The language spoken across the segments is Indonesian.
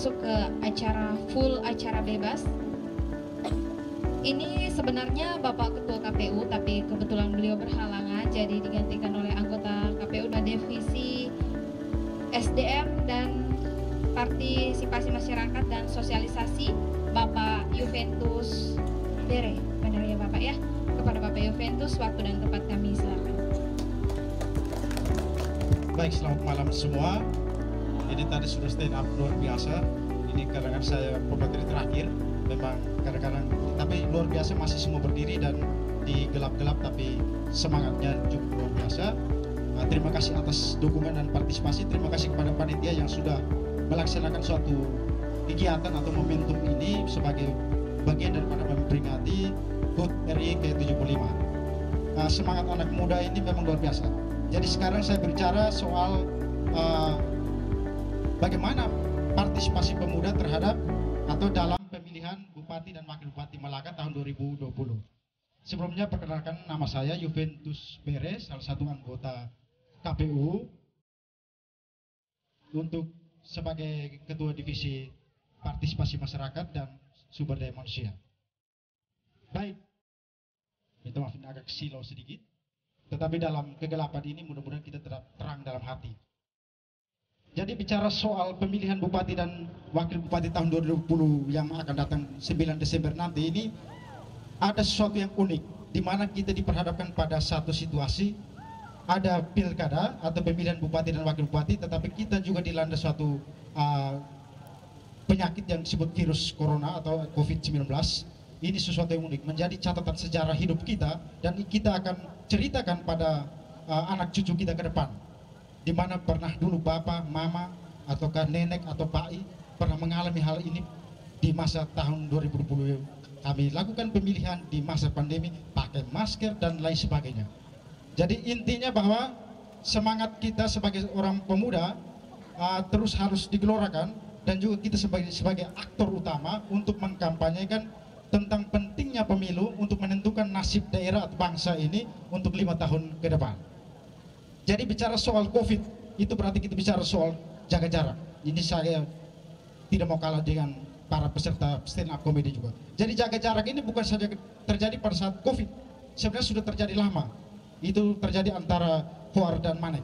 masuk ke acara bebas. Ini sebenarnya Bapak Ketua KPU, tapi kebetulan beliau berhalangan, jadi digantikan oleh anggota KPU dan Divisi SDM dan Partisipasi Masyarakat dan Sosialisasi, Bapak Juventus Bere. Benar ya Bapak ya? Kepada Bapak Juventus, waktu dan tempat kami silakan. Baik, selamat malam semua. Ini tadi sudah stand up luar biasa. Ini kadang-kadang saya pemateri terakhir. Memang kadang-kadang, tapi luar biasa masih semua berdiri dan di gelap-gelap, tapi semangatnya cukup luar biasa. Terima kasih atas dukungan dan partisipasi. Terima kasih kepada panitia yang sudah melaksanakan suatu kegiatan atau momentum ini sebagai bagian daripada memperingati HUT RI ke-75. Semangat anak muda ini memang luar biasa. Jadi sekarang saya bicara soal bagaimana partisipasi pemuda terhadap atau dalam pemilihan Bupati dan Wakil Bupati Malaka tahun 2020. Sebelumnya perkenalkan, nama saya Juventus Bere, salah satu anggota KPU untuk sebagai Ketua Divisi Partisipasi Masyarakat dan Sumber Daya Manusia. Baik, minta maaf ini agak silau sedikit, tetapi dalam kegelapan ini mudah-mudahan kita tetap terang dalam hati. Jadi bicara soal pemilihan Bupati dan Wakil Bupati tahun 2020 yang akan datang 9 Desember nanti ini, ada sesuatu yang unik, di mana kita diperhadapkan pada satu situasi, ada pilkada atau pemilihan Bupati dan Wakil Bupati, tetapi kita juga dilanda suatu penyakit yang disebut virus Corona atau COVID-19. Ini sesuatu yang unik, menjadi catatan sejarah hidup kita, dan kita akan ceritakan pada anak cucu kita ke depan. Di mana pernah dulu bapak, mama, ataukah nenek atau pak pernah mengalami hal ini di masa tahun 2020. Kami lakukan pemilihan di masa pandemi, pakai masker dan lain sebagainya. Jadi intinya bahwa semangat kita sebagai orang pemuda terus harus digelorakan, dan juga kita sebagai aktor utama untuk mengkampanyekan tentang pentingnya pemilu untuk menentukan nasib daerah atau bangsa ini untuk 5 tahun ke depan. Jadi bicara soal COVID, itu berarti kita bicara soal jaga jarak. Ini saya tidak mau kalah dengan para peserta stand up comedy juga. Jadi jaga jarak ini bukan saja terjadi pada saat COVID, sebenarnya sudah terjadi lama. Itu terjadi antara Hoar dan Manek.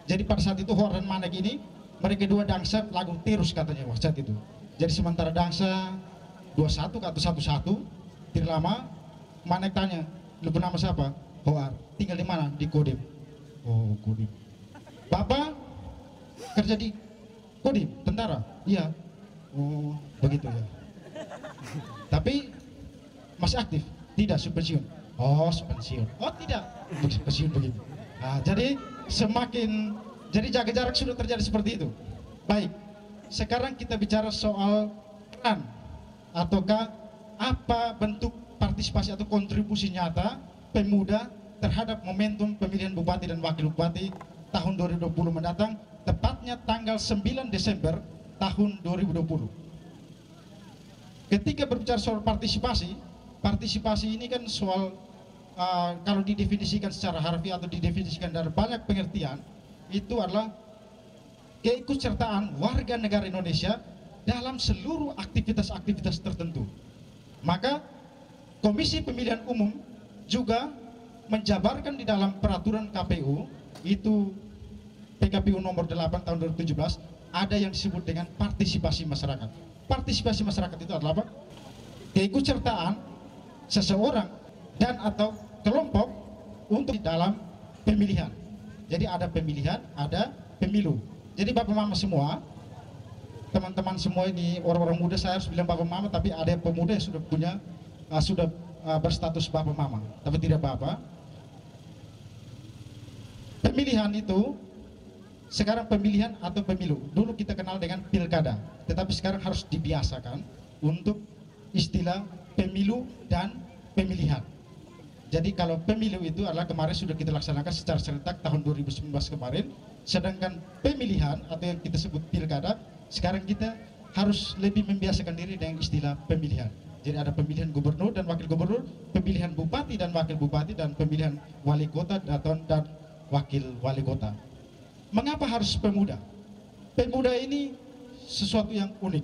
Jadi pada saat itu Hoar dan Manek ini, mereka dua dangsa lagu terus katanya saat itu. Jadi sementara dangsa 21 atau 11, tidak lama Manek tanya, lu bernama siapa? Hoar. Tinggal di mana? Di Kodim. Oh, Kodim. Bapak kerja di Kodim, tentara? Iya. Oh, begitu ya. Tapi masih aktif? Tidak, pensiun. Oh, pensiun. Oh, tidak. Pensiun begitu. Nah, jadi jadi jaga jarak sudah terjadi seperti itu. Baik. Sekarang kita bicara soal peran ataukah apa bentuk partisipasi atau kontribusi nyata pemuda terhadap momentum pemilihan Bupati dan Wakil Bupati tahun 2020 mendatang, tepatnya tanggal 9 Desember tahun 2020. Ketika berbicara soal partisipasi ini kan soal kalau didefinisikan secara harfiah atau didefinisikan dari banyak pengertian, itu adalah keikutsertaan warga negara Indonesia dalam seluruh aktivitas-aktivitas tertentu. Maka Komisi Pemilihan Umum juga menjabarkan di dalam peraturan KPU itu PKPU nomor 8 tahun 2017 ada yang disebut dengan partisipasi masyarakat. Partisipasi masyarakat itu adalah apa? Keikutsertaan seseorang dan atau kelompok untuk di dalam pemilihan. Jadi ada pemilihan, ada pemilu. Jadi bapak mama semua, teman-teman semua ini orang-orang muda, saya harus bilang bapak mama, tapi ada pemuda yang sudah punya berstatus bapak mama, tapi tidak bapak. Pemilihan itu sekarang pemilihan atau pemilu. Dulu kita kenal dengan pilkada, tetapi sekarang harus dibiasakan untuk istilah pemilu dan pemilihan. Jadi kalau pemilu itu adalah kemarin sudah kita laksanakan secara serentak tahun 2019 kemarin, sedangkan pemilihan atau yang kita sebut pilkada, sekarang kita harus lebih membiasakan diri dengan istilah pemilihan. Jadi ada pemilihan gubernur dan wakil gubernur, pemilihan bupati dan wakil bupati, dan pemilihan wali kota dan wakil wali kota. Mengapa harus pemuda? Pemuda ini sesuatu yang unik.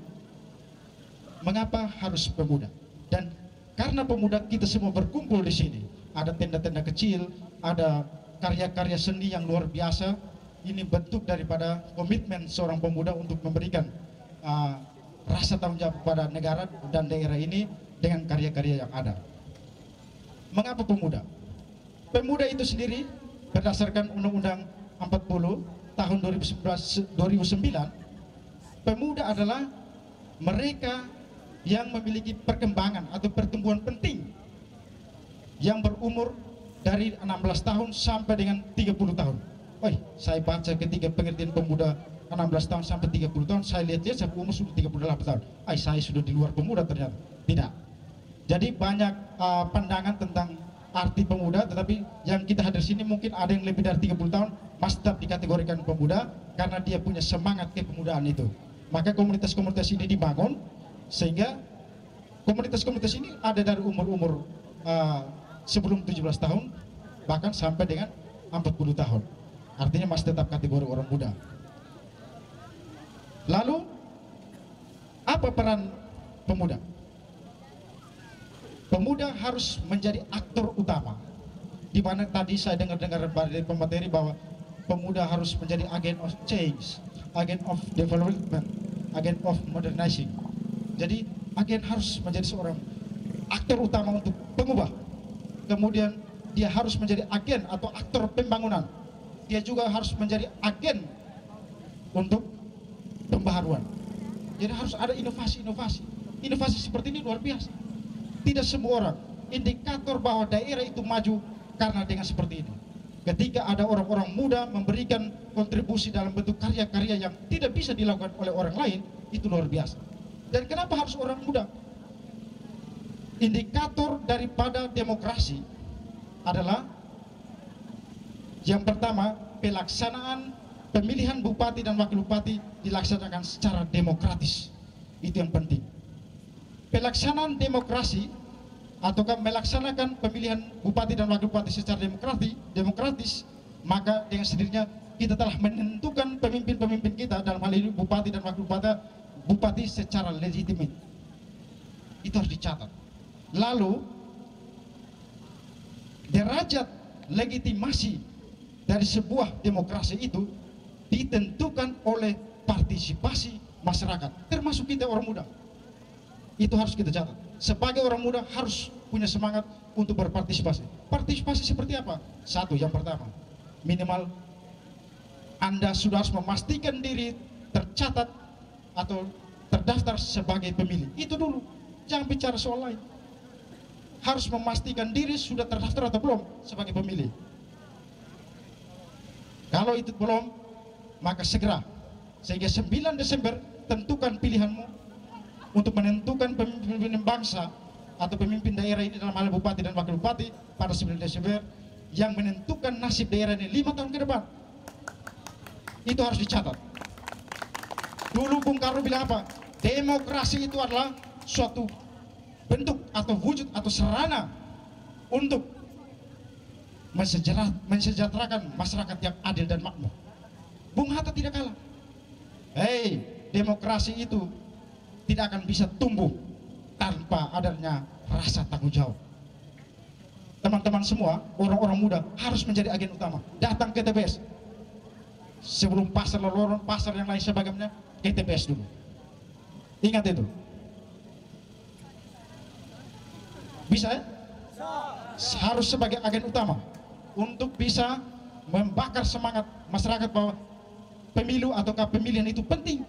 Mengapa harus pemuda? Dan karena pemuda kita semua berkumpul di sini, ada tenda-tenda kecil, ada karya-karya seni yang luar biasa. Ini bentuk daripada komitmen seorang pemuda untuk memberikan rasa tanggung jawab kepada negara dan daerah ini dengan karya-karya yang ada. Mengapa pemuda? Pemuda itu sendiri berdasarkan Undang-Undang 40 tahun 2009, pemuda adalah mereka yang memiliki perkembangan atau pertumbuhan penting yang berumur dari 16 tahun sampai dengan 30 tahun. Saya baca ketika pengertian pemuda 16 tahun sampai 30 tahun, saya lihat-lihat saya umur sudah 38 tahun. Saya sudah di luar pemuda ternyata. Tidak. Jadi banyak pandangan tentang arti pemuda, tetapi yang kita hadir sini mungkin ada yang lebih dari 30 tahun masih tetap dikategorikan pemuda karena dia punya semangat kepemudaan itu. Maka komunitas-komunitas ini dibangun sehingga komunitas-komunitas ini ada dari umur-umur sebelum 17 tahun bahkan sampai dengan 40 tahun. Artinya masih tetap kategori orang muda. Lalu apa peran pemuda? Pemuda harus menjadi aktor utama. Di mana tadi saya dengar-dengar dari pemateri bahwa pemuda harus menjadi agent of change, agent of development, agent of modernizing. Jadi agen harus menjadi seorang aktor utama untuk pengubah. Kemudian dia harus menjadi agen atau aktor pembangunan. Dia juga harus menjadi agen untuk pembaharuan. Jadi harus ada inovasi-inovasi. Inovasi seperti ini luar biasa. Tidak semua orang indikator bahwa daerah itu maju karena dengan seperti ini. Ketika ada orang-orang muda memberikan kontribusi dalam bentuk karya-karya yang tidak bisa dilakukan oleh orang lain, itu luar biasa. Dan kenapa harus orang muda? Indikator daripada demokrasi adalah yang pertama, pelaksanaan pemilihan bupati dan wakil bupati dilaksanakan secara demokratis. Itu yang penting. Pelaksanaan demokrasi ataukah melaksanakan pemilihan bupati dan wakil bupati secara demokratis, maka dengan sendirinya kita telah menentukan pemimpin-pemimpin kita, dalam hal ini bupati dan wakil bupati secara legitimate. Itu harus dicatat. Lalu derajat legitimasi dari sebuah demokrasi itu ditentukan oleh partisipasi masyarakat, termasuk kita orang muda. Itu harus kita catat. Sebagai orang muda harus punya semangat untuk berpartisipasi. Partisipasi seperti apa? Satu, yang pertama, minimal Anda sudah harus memastikan diri tercatat atau terdaftar sebagai pemilih. Itu dulu, jangan bicara soal lain. Harus memastikan diri sudah terdaftar atau belum sebagai pemilih. Kalau itu belum, maka segera, sehingga 9 Desember tentukan pilihanmu untuk menentukan pemimpin bangsa atau pemimpin daerah ini, dalam hal bupati dan wakil bupati pada 9 Desember yang menentukan nasib daerah ini 5 tahun ke depan. Itu harus dicatat. Dulu Bung Karno bilang apa? Demokrasi itu adalah suatu bentuk atau wujud atau sarana untuk mensejahterakan masyarakat yang adil dan makmur. Bung Hatta tidak kalah. Demokrasi itu tidak akan bisa tumbuh tanpa adanya rasa tanggung jawab. Teman-teman semua, orang-orang muda harus menjadi agen utama. Datang ke TPS. Sebelum pasar lorong, pasar yang lain sebagainya, ke TPS dulu. Ingat itu. Bisa ya? Harus sebagai agen utama untuk bisa membakar semangat masyarakat bahwa pemilu ataukah pemilihan itu penting.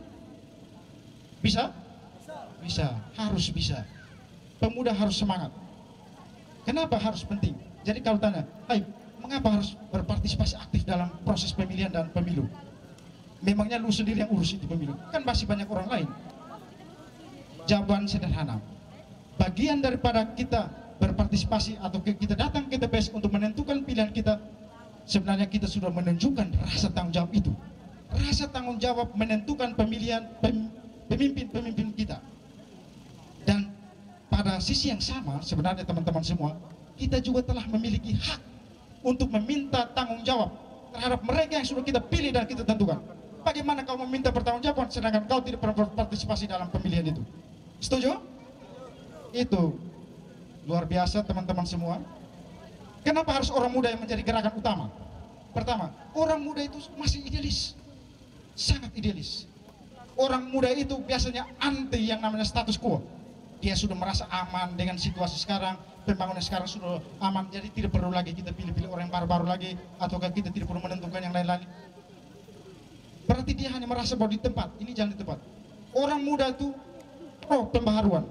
Bisa? Bisa, harus bisa. Pemuda harus semangat. Kenapa harus penting? Jadi kalau tanya, mengapa harus berpartisipasi aktif dalam proses pemilihan dan pemilu? Memangnya lu sendiri yang urus itu pemilu? Kan masih banyak orang lain. Jawaban sederhana. Bagian daripada kita berpartisipasi atau kita datang ke TPS untuk menentukan pilihan kita, sebenarnya kita sudah menunjukkan rasa tanggung jawab itu. Rasa tanggung jawab menentukan pemilihan pemimpin-pemimpin kita. Dan pada sisi yang sama, sebenarnya teman-teman semua, kita juga telah memiliki hak untuk meminta tanggung jawab terhadap mereka yang sudah kita pilih dan kita tentukan. bagaimana kau meminta pertanggungjawaban sedangkan kau tidak pernah berpartisipasi dalam pemilihan itu? Setuju? Itu luar biasa teman-teman semua. Kenapa harus orang muda yang menjadi gerakan utama? Pertama, orang muda itu masih idealis, sangat idealis. Orang muda itu biasanya anti yang namanya status quo. Dia sudah merasa aman dengan situasi sekarang, pembangunan sekarang sudah aman, jadi tidak perlu lagi kita pilih-pilih orang yang baru-baru lagi, ataukah kita tidak perlu menentukan yang lain-lain. Berarti dia hanya merasa bahwa di tempat, ini jangan di tempat. Orang muda itu pro pembaharuan.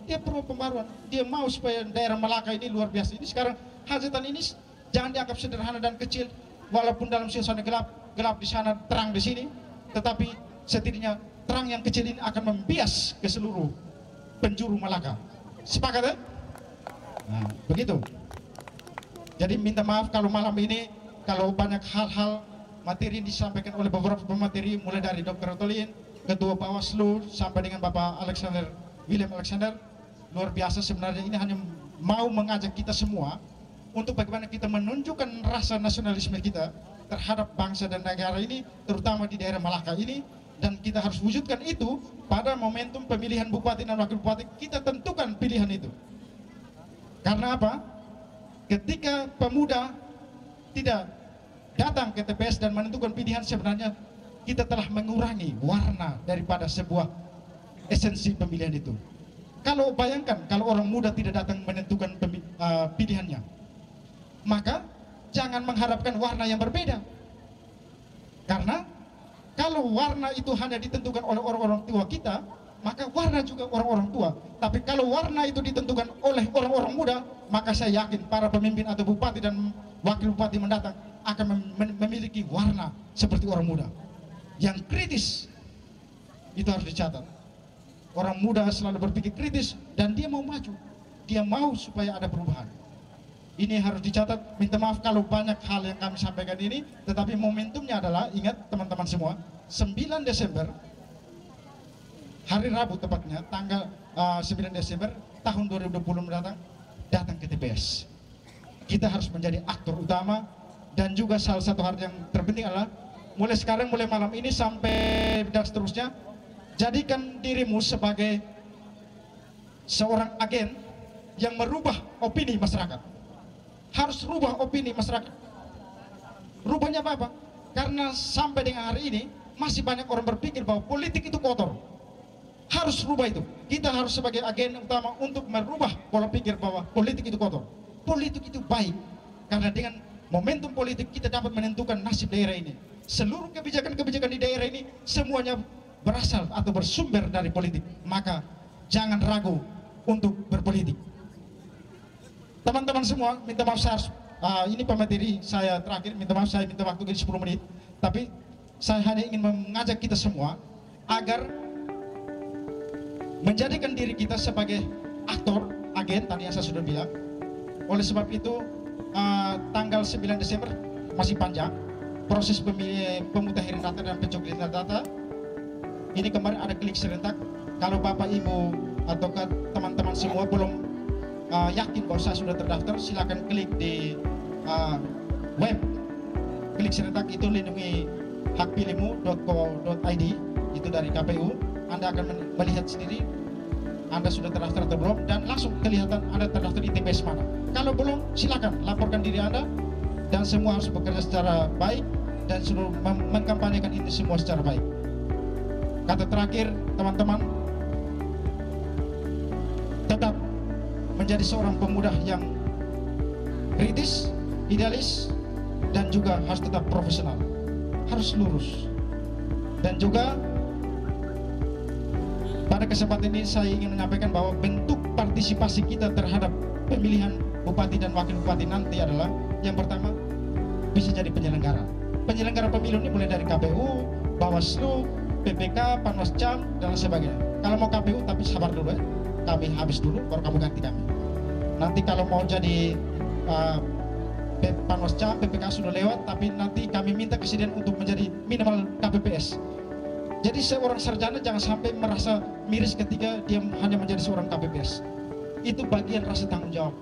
Dia pro pembaharuan. Dia mau supaya daerah Malaka ini luar biasa. Ini sekarang hajatan ini jangan dianggap sederhana dan kecil. Walaupun dalam suasana gelap di sana, terang di sini, tetapi setidaknya terang yang kecil ini akan membias ke seluruh penjuru Malaka. Sepakat ya? Nah, begitu. Jadi minta maaf kalau malam ini, kalau banyak hal-hal materi yang disampaikan oleh beberapa pemateri, mulai dari Dr. Otolin, Ketua Bawaslu, sampai dengan Bapak William Alexander, luar biasa. Sebenarnya ini hanya mau mengajak kita semua untuk bagaimana kita menunjukkan rasa nasionalisme kita terhadap bangsa dan negara ini, terutama di daerah Malaka ini, dan kita harus wujudkan itu pada momentum pemilihan bupati dan wakil bupati. Kita tentukan pilihan itu. Karena apa? Ketika pemuda tidak datang ke TPS dan menentukan pilihan, sebenarnya kita telah mengurangi warna daripada sebuah esensi pemilihan itu. Kalau bayangkan kalau orang muda tidak datang menentukan pilihannya, maka jangan mengharapkan warna yang berbeda. Karena kalau warna itu hanya ditentukan oleh orang-orang tua kita, maka warna juga orang-orang tua. Tapi kalau warna itu ditentukan oleh orang-orang muda, maka saya yakin para pemimpin atau bupati dan wakil bupati mendatang akan memiliki warna seperti orang muda. Yang kritis, itu harus dicatat. Orang muda selalu berpikir kritis dan dia mau maju. Dia mau supaya ada perubahan. Ini harus dicatat. Minta maaf kalau banyak hal yang kami sampaikan ini, tetapi momentumnya adalah, ingat teman-teman semua, 9 Desember, hari Rabu tepatnya, tanggal 9 Desember tahun 2020 mendatang, datang ke TPS. Kita harus menjadi aktor utama, dan juga salah satu hal yang terpenting adalah mulai sekarang, mulai malam ini sampai dan seterusnya, jadikan dirimu sebagai seorang agen yang merubah opini masyarakat. Harus rubah opini masyarakat. Rubahnya apa? Karena sampai dengan hari ini masih banyak orang berpikir bahwa politik itu kotor. Harus rubah itu. Kita harus sebagai agen utama untuk merubah pola pikir bahwa politik itu kotor. Politik itu baik, karena dengan momentum politik kita dapat menentukan nasib daerah ini. Seluruh kebijakan-kebijakan di daerah ini semuanya berasal atau bersumber dari politik. Maka jangan ragu untuk berpolitik. Teman-teman semua, minta maaf saya harus, ini pemateri saya terakhir, minta maaf saya minta waktu 10 menit. Tapi saya hanya ingin mengajak kita semua agar menjadikan diri kita sebagai aktor, agen, tadi yang saya sudah bilang. Oleh sebab itu, tanggal 9 Desember masih panjang. Proses pemutahiran data dan pencoblosan data ini kemarin ada klik serentak. Kalau Bapak Ibu atau teman-teman semua belum yakin bahwa saya sudah terdaftar, silakan klik di web klik serentak itu, lindungi hakpilihmu.co.id, itu dari KPU. Anda akan melihat sendiri Anda sudah terdaftar atau belum, dan langsung kelihatan Anda terdaftar di TPS mana. Kalau belum, silakan laporkan diri Anda, dan semua harus bekerja secara baik dan seluruh mengkampanyekan ini semua secara baik. Kata terakhir, teman-teman, tetap menjadi seorang pemuda yang kritis, idealis, dan juga harus tetap profesional, harus lurus. Dan juga pada kesempatan ini saya ingin menyampaikan bahwa bentuk partisipasi kita terhadap pemilihan bupati dan wakil bupati nanti adalah, yang pertama, bisa jadi penyelenggara. Penyelenggara pemilu ini mulai dari KPU, Bawaslu, PPK, Panwascam, dan sebagainya. Kalau mau KPU, tapi sabar dulu ya, kami habis dulu, baru kamu ganti kami. Nanti kalau mau jadi Panwascam, PPK sudah lewat, tapi nanti kami minta kesediaan untuk menjadi minimal KPPS. Jadi seorang sarjana jangan sampai merasa miris ketika dia hanya menjadi seorang KPPS. Itu bagian rasa tanggung jawab.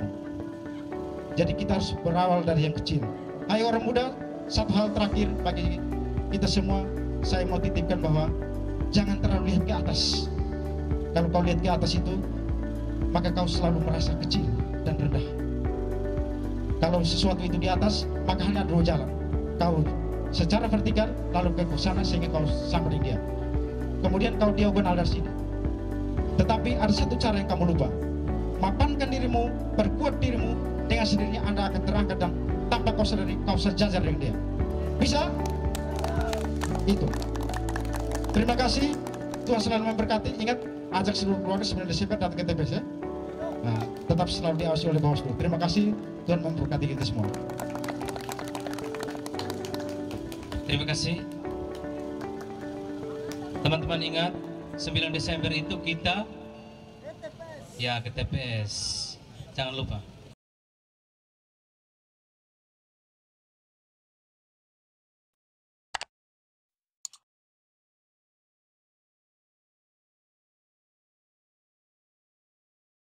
Jadi kita harus berawal dari yang kecil. Ayo orang muda, satu hal terakhir bagi kita semua, saya mau titipkan bahwa jangan terlalu lihat ke atas. Kalau kau lihat ke atas itu, maka kau selalu merasa kecil dan rendah. Kalau sesuatu itu di atas, maka hanya ada dua jalan. Kau secara vertikal, lalu ke sana sehingga kau sama dengan dia. Kemudian kau diagonal dari sini. Tetapi ada satu cara yang kamu lupa. Mapankan dirimu, perkuat dirimu, dengan sendirinya Anda akan terangkat dan tanpa kau sadari, kau sejajar dengan dia. Bisa? Itu. Terima kasih. Tuhan selalu memberkati. Ingat, ajak seluruh keluarga 9 Desember datang ke TPS ya. Nah, tetap selalu diawasi oleh Bawaslu. Terima kasih. Tuhan memberkati kita semua. Terima kasih. Teman-teman ingat, 9 Desember itu kita ya ke TPS. Jangan lupa.